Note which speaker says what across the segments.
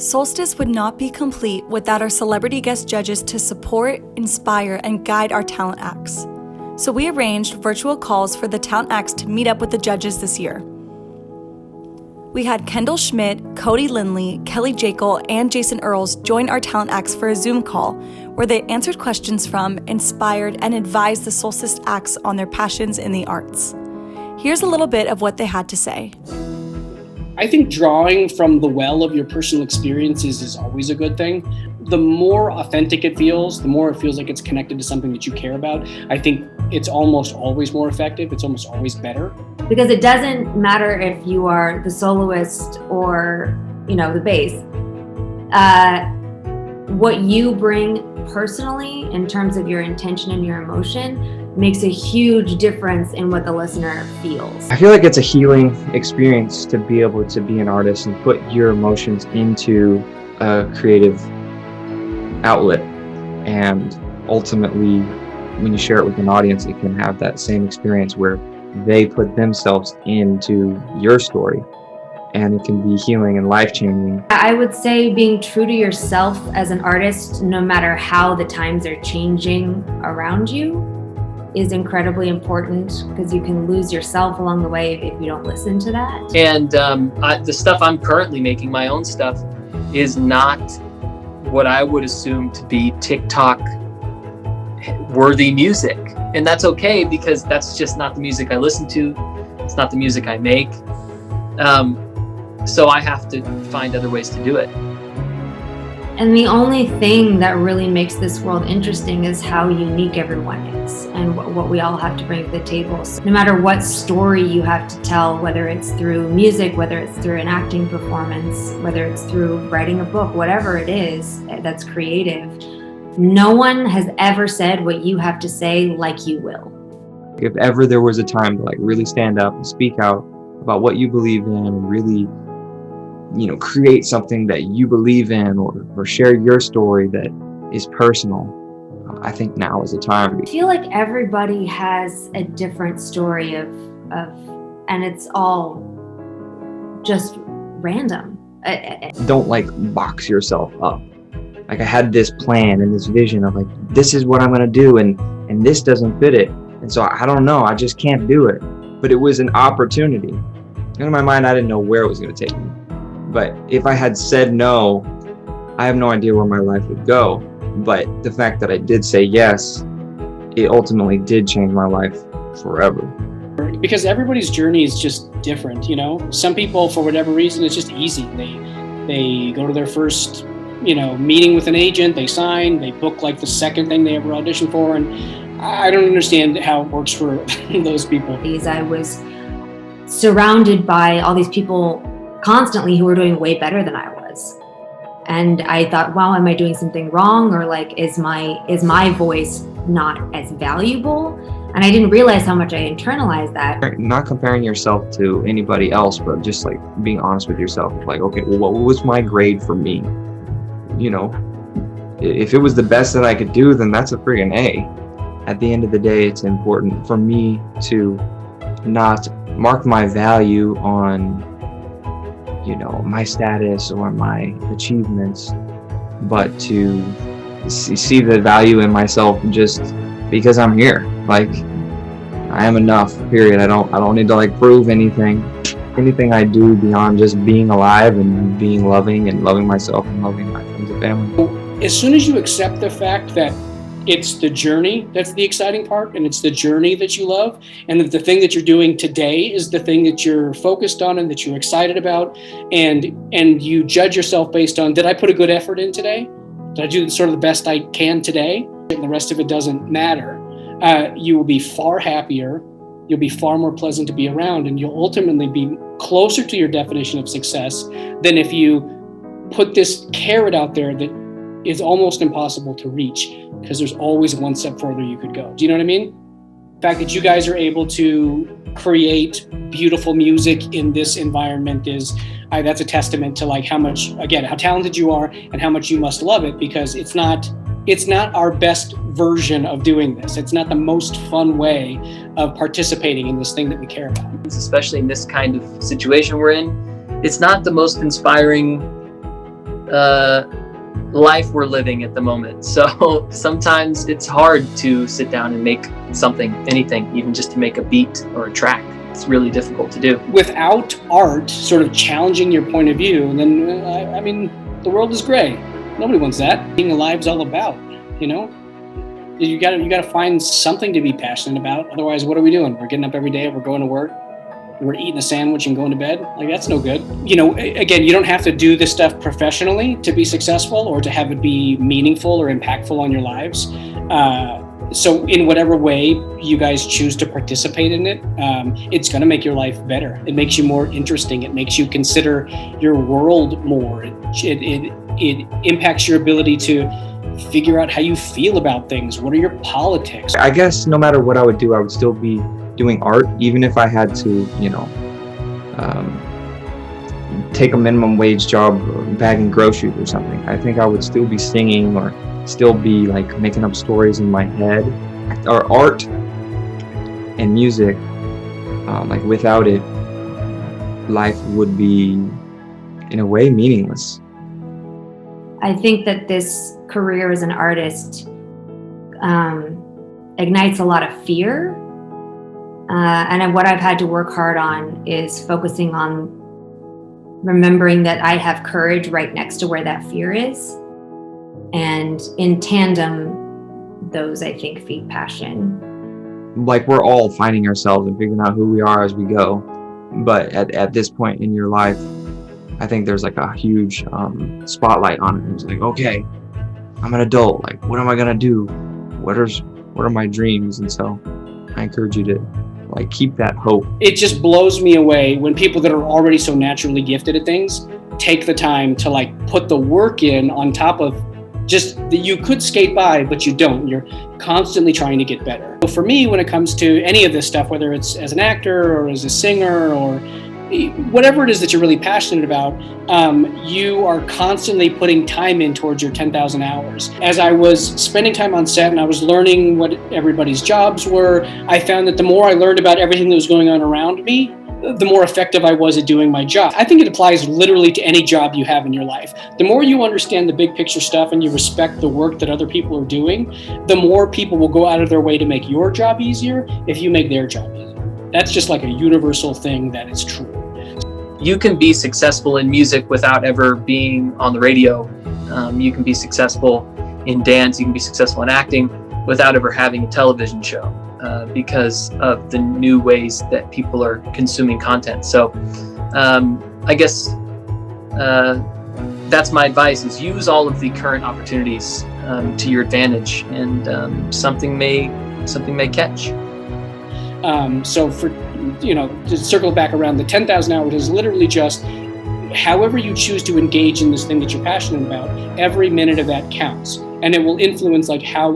Speaker 1: Soulstice would not be complete without our celebrity guest judges to support, inspire, and guide our talent acts. So we arranged virtual calls for the talent acts to meet up with the judges this year. We had Kendall Schmidt, Cody Lindley, Kelly Jekyll, and Jason Earls join our talent acts for a Zoom call where they answered questions from, inspired, and advised the Soulstice acts on their passions in the arts. Here's a little bit of what they had to say.
Speaker 2: I think drawing from the well of your personal experiences is always a good thing. The more authentic it feels, the more it feels like it's connected to something that you care about. I think it's almost always more effective. It's almost always better.
Speaker 3: Because it doesn't matter if you are the soloist or, the bass. What you bring personally in terms of your intention and your emotion makes a huge difference in what the listener feels.
Speaker 4: I feel like it's a healing experience to be able to be an artist and put your emotions into a creative outlet. And ultimately, when you share it with an audience, it can have that same experience where they put themselves into your story. And it can be healing and life-changing.
Speaker 3: I would say being true to yourself as an artist, no matter how the times are changing around you, is incredibly important, because you can lose yourself along the way if you don't listen to that.
Speaker 5: And the stuff I'm currently making, my own stuff, is not what I would assume to be TikTok worthy music. And that's okay, because that's just not the music I listen to. It's not the music I make. So I have to find other ways to do it.
Speaker 3: And the only thing that really makes this world interesting is how unique everyone is and what we all have to bring to the table. So no matter what story you have to tell, whether it's through music, whether it's through an acting performance, whether it's through writing a book, whatever it is that's creative, no one has ever said what you have to say like you will.
Speaker 4: If ever there was a time to really stand up and speak out about what you believe in and really create something that you believe in, or share your story that is personal, I think now is the time.
Speaker 3: I feel like everybody has a different story and it's all just random.
Speaker 4: Don't box yourself up. I had this plan and this vision of this is what I'm going to do, and this doesn't fit it. And so I don't know, I just can't do it. But it was an opportunity. In my mind, I didn't know where it was going to take me. But if I had said no, I have no idea where my life would go. But the fact that I did say yes, it ultimately did change my life forever.
Speaker 2: Because everybody's journey is just different, Some people, for whatever reason, it's just easy. They go to their first, meeting with an agent, they sign, they book the second thing they ever auditioned for. And I don't understand how it works for those people.
Speaker 3: I was surrounded by all these people constantly who were doing way better than I was. And I thought, wow, am I doing something wrong? Or is my voice not as valuable? And I didn't realize how much I internalized that.
Speaker 4: Not comparing yourself to anybody else, but just being honest with yourself. Okay, well, what was my grade for me? If it was the best that I could do, then that's a friggin' A. At the end of the day, it's important for me to not mark my value on my status or my achievements, but to see the value in myself just because I'm here. I am enough, period. I don't need to prove anything. Anything I do beyond just being alive and being loving and loving myself and loving my friends and family.
Speaker 2: As soon as you accept the fact that it's the journey that's the exciting part, and it's the journey that you love, and that the thing that you're doing today is the thing that you're focused on and that you're excited about, and you judge yourself based on, did I put a good effort in today? Did I do sort of the best I can today? And the rest of it doesn't matter. You will be far happier, you'll be far more pleasant to be around, and you'll ultimately be closer to your definition of success than if you put this carrot out there that is almost impossible to reach, because there's always one step further you could go. Do you know what I mean? The fact that you guys are able to create beautiful music in this environment that's a testament to how talented you are and how much you must love it, because it's not our best version of doing this. It's not the most fun way of participating in this thing that we care about.
Speaker 5: Especially in this kind of situation we're in, it's not the most inspiring life we're living at the moment. So sometimes it's hard to sit down and make something, anything, even just to make a beat or a track. It's really difficult to do.
Speaker 2: Without art sort of challenging your point of view, then I mean, the world is gray. Nobody wants that. Being alive is all about, you know? You gotta find something to be passionate about. Otherwise, what are we doing? We're getting up every day, we're going to work, we're eating a sandwich and going to bed. Like, that's no good. You know, again, you don't have to do this stuff professionally to be successful or to have it be meaningful or impactful on your lives. So in whatever way you guys choose to participate in it, it's going to make your life better. It makes you more interesting. It makes you consider your world more. It impacts your ability to figure out how you feel about things. What are your politics?
Speaker 4: I guess no matter what I would do, I would still be doing art, even if I had to, you know, take a minimum wage job bagging groceries or something. I think I would still be singing or still be like making up stories in my head. Or art and music, like without it, life would be in a way meaningless.
Speaker 3: I think that this career as an artist ignites a lot of fear. And what I've had to work hard on is focusing on remembering that I have courage right next to where that fear is. And in tandem, those, I think, feed passion.
Speaker 4: Like, we're all finding ourselves and figuring out who we are as we go. But at this point in your life, I think there's like a huge spotlight on it. It's like, okay, I'm an adult. Like, what am I gonna do? What are my dreams? And so I encourage you to like keep that hope.
Speaker 2: It just blows me away when people that are already so naturally gifted at things take the time to like put the work in on top of just that you could skate by, but you don't. You're constantly trying to get better. So for me, when it comes to any of this stuff, whether it's as an actor or as a singer or whatever it is that you're really passionate about, you are constantly putting time in towards your 10,000 hours. As I was spending time on set and I was learning what everybody's jobs were, I found that the more I learned about everything that was going on around me, the more effective I was at doing my job. I think it applies literally to any job you have in your life. The more you understand the big picture stuff and you respect the work that other people are doing, the more people will go out of their way to make your job easier if you make their job easier. That's just like a universal thing that is true.
Speaker 5: You can be successful in music without ever being on the radio. You can be successful in dance, you can be successful in acting without ever having a television show. Because of the new ways that people are consuming content. So I guess that's my advice, is use all of the current opportunities to your advantage, and something may catch.
Speaker 2: So for, you know, to circle back around, the 10,000 hours is literally just however you choose to engage in this thing that you're passionate about, every minute of that counts. And it will influence like how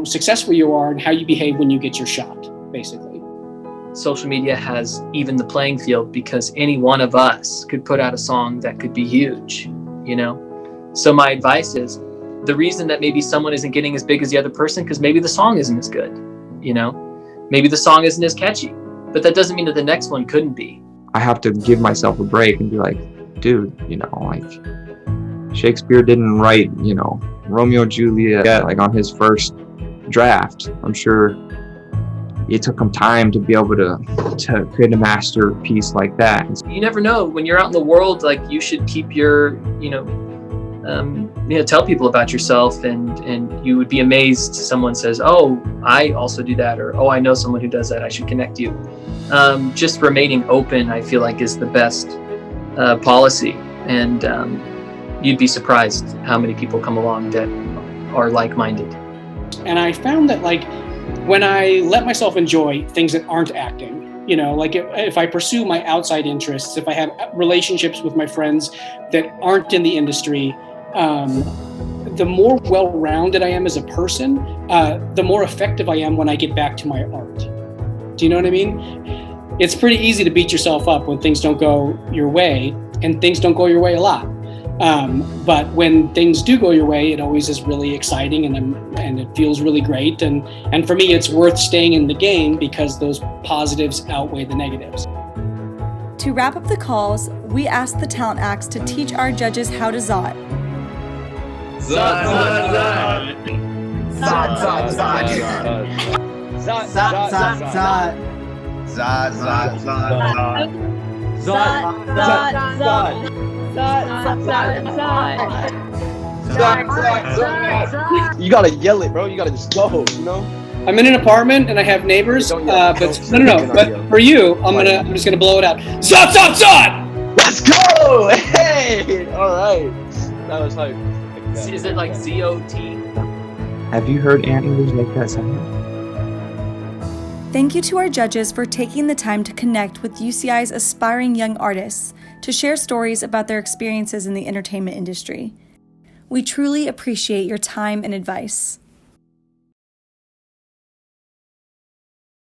Speaker 2: successful you are and how you behave when you get your shot, basically.
Speaker 5: Social media has evened the playing field because any one of us could put out a song that could be huge, you know? So my advice is, the reason that maybe someone isn't getting as big as the other person, because maybe the song isn't as good, you know? Maybe the song isn't as catchy, but that doesn't mean that the next one couldn't be.
Speaker 4: I have to give myself a break and be like, dude, you know, like Shakespeare didn't write, you know, Romeo and Juliet like on his first draft. I'm sure it took him time to be able to create a masterpiece like that.
Speaker 5: You never know, when you're out in the world, like, you should keep your, tell people about yourself, and you would be amazed someone says, oh, I also do that, or oh, I know someone who does that, I should connect you. Just remaining open, I feel like, is the best policy, and you'd be surprised how many people come along that are like-minded.
Speaker 2: And I found that, like, when I let myself enjoy things that aren't acting, you know, like if I pursue my outside interests, if I have relationships with my friends that aren't in the industry, the more well-rounded I am as a person, the more effective I am when I get back to my art. Do you know what I mean? It's pretty easy to beat yourself up when things don't go your way, and things don't go your way a lot. But when things do go your way, it always is really exciting, and it feels really great. And for me, it's worth staying in the game because those positives outweigh the negatives.
Speaker 1: To wrap up the calls, we asked the talent acts to teach our judges how to zot.
Speaker 6: Zot, zot, zot.
Speaker 7: Zot, zot, zot.
Speaker 6: Zot, zot, zot, zot.
Speaker 7: Zot, zot, zot.
Speaker 6: Zot, zot, zot. You gotta yell it, bro. You gotta just go, you know?
Speaker 2: I'm in an apartment and I have neighbors,
Speaker 6: Don't yell.
Speaker 2: but
Speaker 6: Don't
Speaker 2: no.
Speaker 6: yell.
Speaker 2: But for you, I'm just gonna blow it out. Zot, zot, zot!
Speaker 6: Let's go! Hey! Alright. That was hype.
Speaker 5: Is it like ZOT?
Speaker 4: Have you heard anteaters make that sound?
Speaker 1: Thank you to our judges for taking the time to connect with UCI's aspiring young artists to share stories about their experiences in the entertainment industry. We truly appreciate your time and advice.